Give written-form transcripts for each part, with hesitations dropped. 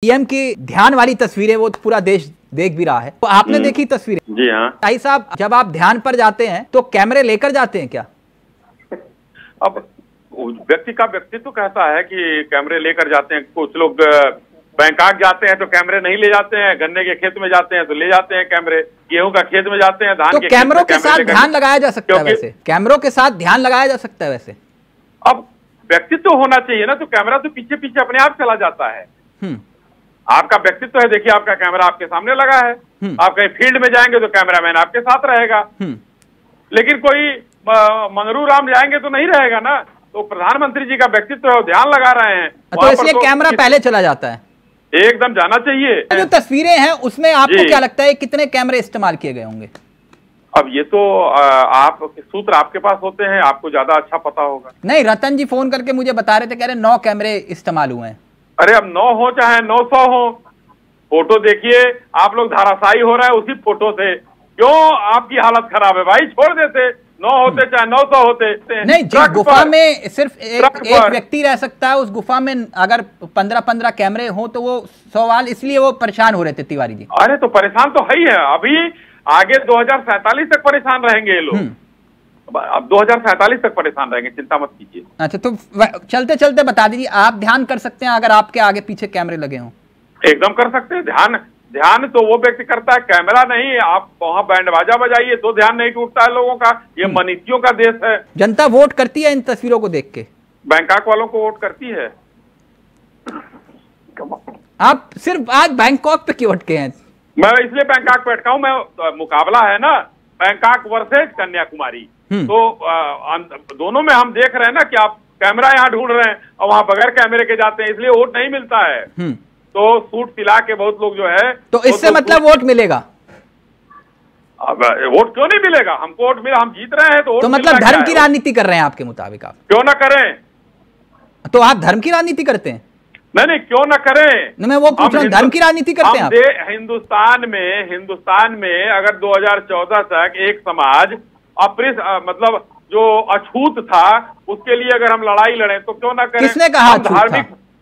PM की ध्यान वाली तस्वीरें वो पूरा देश देख भी रहा है, तो आपने देखी तस्वीरें? जी हाँ। भाई साहब, जब आप ध्यान पर जाते हैं तो कैमरे लेकर जाते हैं क्या? अब व्यक्ति का व्यक्तित्व कहता है कि कैमरे लेकर जाते हैं। कुछ लोग बैंकॉक जाते हैं तो कैमरे नहीं ले जाते हैं, गन्ने के खेत में जाते हैं तो ले जाते हैं कैमरे, गेहूं का खेत में जाते हैं, धान के कैमरों के साथ ध्यान लगाया जा सकता है वैसे? कैमरों के साथ ध्यान लगाया जा सकता है वैसे? अब व्यक्तित्व होना चाहिए ना, तो कैमरा तो पीछे पीछे अपने आप चला जाता है। आपका व्यक्तित्व है, देखिए आपका कैमरा आपके सामने लगा है, आप कहीं फील्ड में जाएंगे तो कैमरामैन आपके साथ रहेगा, लेकिन कोई मंगरू राम जाएंगे तो नहीं रहेगा ना। तो प्रधानमंत्री जी का व्यक्तित्व है, ध्यान लगा रहे हैं, तो इसलिए कैमरा पहले चला जाता है। एकदम जाना चाहिए। जो तस्वीरें हैं उसमें आपको क्या लगता है कितने कैमरे इस्तेमाल किए गए होंगे? अब ये तो आप सूत्र आपके पास होते हैं, आपको ज्यादा अच्छा पता होगा। नहीं, रतन जी फोन करके मुझे बता रहे थे, कह रहे 9 कैमरे इस्तेमाल हुए हैं। अरे अब 9 हो चाहे 900 हो, फोटो देखिए, आप लोग धाराशायी हो रहे हैं उसी फोटो से। क्यों आपकी हालत खराब है भाई? छोड़ देते, 9 होते चाहे 900 होते। नहीं, जिस गुफा में सिर्फ एक व्यक्ति रह सकता है, उस गुफा में अगर 15-15 कैमरे हो तो वो सवाल, इसलिए वो परेशान हो रहे थे तिवारी जी। अरे तो परेशान तो है ही है, अभी आगे 2047 तक परेशान रहेंगे ये लोग। अब 2047 तक परेशान रहेंगे, चिंता मत कीजिए। अच्छा, तो चलते चलते बता दीजिए, आप ध्यान कर सकते हैं अगर आपके आगे पीछे कैमरे लगे हों? एकदम कर सकते हैं। ध्यान तो वो व्यक्ति करता है, कैमरा नहीं। आप वहां बैंड बाजा बजाइए तो ध्यान नहीं टूटता है लोगों का। ये मनीतियों का देश है। जनता वोट करती है इन तस्वीरों को देख के? बैंकॉक वालों को वोट करती है। आप सिर्फ आज बैंकॉक पे क्यों अटके हैं? मैं इसलिए बैंकॉक पे अटका हूं, मैं मुकाबला है ना बैंकॉक वर्सेज कन्याकुमारी, तो दोनों में हम देख रहे हैं ना कि आप कैमरा यहाँ ढूंढ रहे हैं और वहां बगैर कैमरे के जाते हैं, इसलिए वोट नहीं मिलता है। तो सूट सिला के बहुत लोग जो है, तो इससे मतलब वोट मिलेगा? अब वोट क्यों नहीं मिलेगा? हमको वोट मिला, हम जीत रहे हैं तो मतलब धर्म की राजनीति कर रहे हैं आपके मुताबिक? आप क्यों ना करें? तो आप धर्म की राजनीति करते हैं? नहीं, क्यों ना करें? मैं वो पूछ रहा हूं, धर्म की राजनीति करते हैं आप? हिंदुस्तान में अगर 2014 तक एक समाज मतलब जो अछूत था उसके लिए अगर हम लड़ाई लड़े तो क्यों ना करें? किसने कहा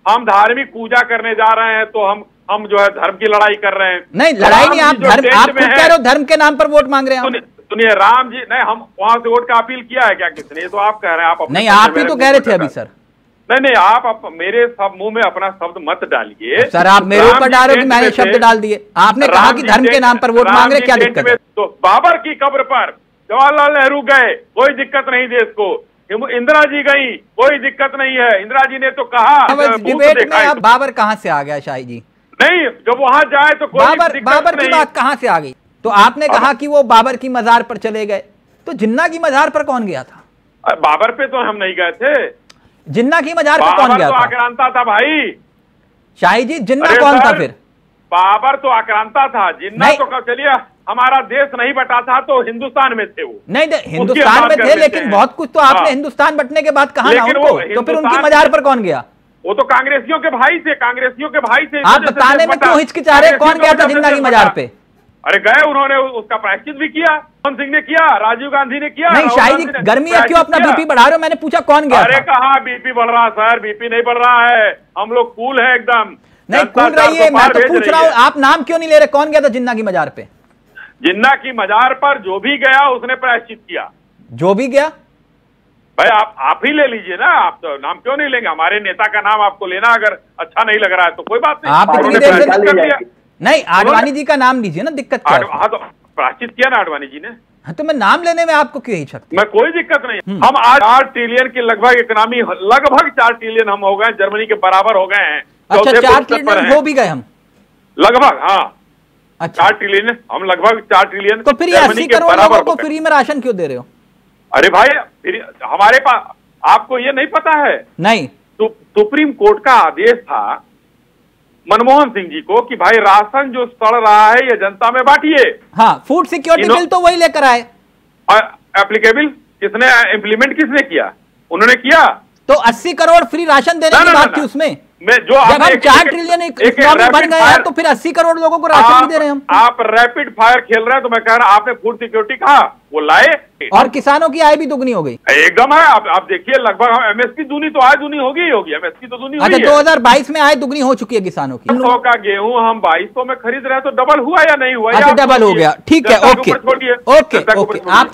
हम धार्मिक पूजा करने जा रहे हैं तो हम जो है धर्म की लड़ाई कर रहे हैं? नहीं, लड़ाई नहीं, आप धर्म, आप खुद कह रहे हो धर्म के नाम पर वोट मांग रहे हैं। सुनिए, राम जी नहीं, हम वहां से वोट का अपील किया है क्या किसने? ये तो आप कह रहे हैं। आप नहीं, आप ही तो कह रहे थे अभी सर। नहीं, आप मेरे सब मुंह में अपना शब्द मत डालिए सर। आप मेरे ऊपर डाल रहे हो कि मैंने शब्द डाल दिए? आपने कहा कि धर्म के नाम पर वोट मांग रहे, क्या दिक्कत है? तो बाबर की कब्र पर जवाहरलाल नेहरू गए, कोई दिक्कत नहीं देश को। इंदिरा जी गई, कोई दिक्कत नहीं है। इंदिरा जी ने तो कहा डिबेट में अब बाबर कहां से आ गया शाही जी? नहीं, जब वहां जाए तो कोई बाबर की बात कहां से आ गई? तो आपने कहा कि वो बाबर की मजार पर चले गए, तो जिन्ना की मजार पर कौन गया था? बाबर पे तो हम नहीं गए थे। जिन्ना की मजार पर कौन गया था? आक्रांता था भाई शाही जी। जिन्ना कौन था फिर? बाबर तो आक्रांता था, जिन्ना तो चलिए हमारा देश नहीं बटा था तो हिंदुस्तान में थे वो। नहीं, हिंदुस्तान में थे, लेकिन बहुत कुछ तो आपने हिंदुस्तान बटने के बाद कहा ना उनको, तो फिर उनकी मजार पर कौन गया? वो तो कांग्रेसियों के भाई थे, कांग्रेसियों के भाई थे। आप बताने में क्यों हिचकिचा रहे? कौन गया था जिन्ना की मजार पे? अरे गए, उन्होंने उसका प्रायश्चित भी किया, मनमोहन सिंह ने किया, राजीव गांधी ने किया। नहीं शाही जी, गर्मी है, क्यों अपना बीपी बढ़ा रहे हो? मैंने पूछा कौन गया? अरे कहाँ बीपी बढ़ रहा सर, बीपी नहीं बढ़ रहा है, हम लोग कूल है एकदम। नहीं कूल रही है, मैं तो पूछ रहा हूँ, आप नाम क्यों नहीं ले रहे? कौन गया था जिन्ना की मजार पे? जिन्ना की मजार पर जो भी गया उसने प्रायश्चित किया। जो भी गया भाई आप ही ले लीजिए ना, आप तो नाम क्यों नहीं लेंगे? हमारे नेता का नाम आपको लेना अगर अच्छा नहीं लग रहा है तो कोई बात नहीं। आप इतनी देर से नहीं, आडवाणी जी का नाम लीजिए ना, दिक्कत क्या है? हाँ तो प्रायश्चित किया ना आडवाणी जी ने। हाँ, तो मैं नाम लेने में आपको क्यों हिचक? मैं कोई दिक्कत नहीं। हम आज 4 ट्रिलियन की लगभग इकोनॉमी, लगभग 4 ट्रिलियन हम हो गए, जर्मनी के बराबर हो गए हैं। अच्छा, 4 ट्रिलियन हो भी गए हम लगभग? हाँ, अच्छा 4 ट्रिलियन, हम लगभग 4 ट्रिलियन। तो फिर 80 करोड़ लोगों को फ्री में राशन क्यों दे रहे हो? अरे भाई, फिर हमारे पास, आपको ये नहीं पता है? नहीं, सुप्रीम कोर्ट का आदेश था मनमोहन सिंह जी को कि भाई राशन जो सड़ रहा है ये जनता में बांटिए। हाँ, फूड सिक्योरिटी बिल तो वही लेकर आए। एप्लीकेबल किसने, इम्प्लीमेंट किसने किया? उन्होंने किया। तो 80 करोड़ फ्री राशन देने की बात थी उसमें। जब हम 4 ट्रिलियन इकोनॉमी बन गए हैं तो फिर 80 करोड़ लोगों को राशन भी दे रहे हैं हम। आप रैपिड फायर खेल रहे हैं, तो मैं कह रहा हूं आपने फूड सिक्योरिटी कहा, वो लाए और किसानों की आय भी दुगनी हो गई एकदम है। आप देखिए लगभग हम एमएसपी दूनी तो आय दूनी होगी ही होगी, एमएसपी तो दूनी हुई है। 2022 में आय दुगनी हो चुकी है किसानों की। 100 का गेहूं हम 2200 में खरीद रहे हैं, तो डबल हुआ या नहीं हुआ? अच्छा डबल हो गया, ठीक है, ओके ओके ओके। आप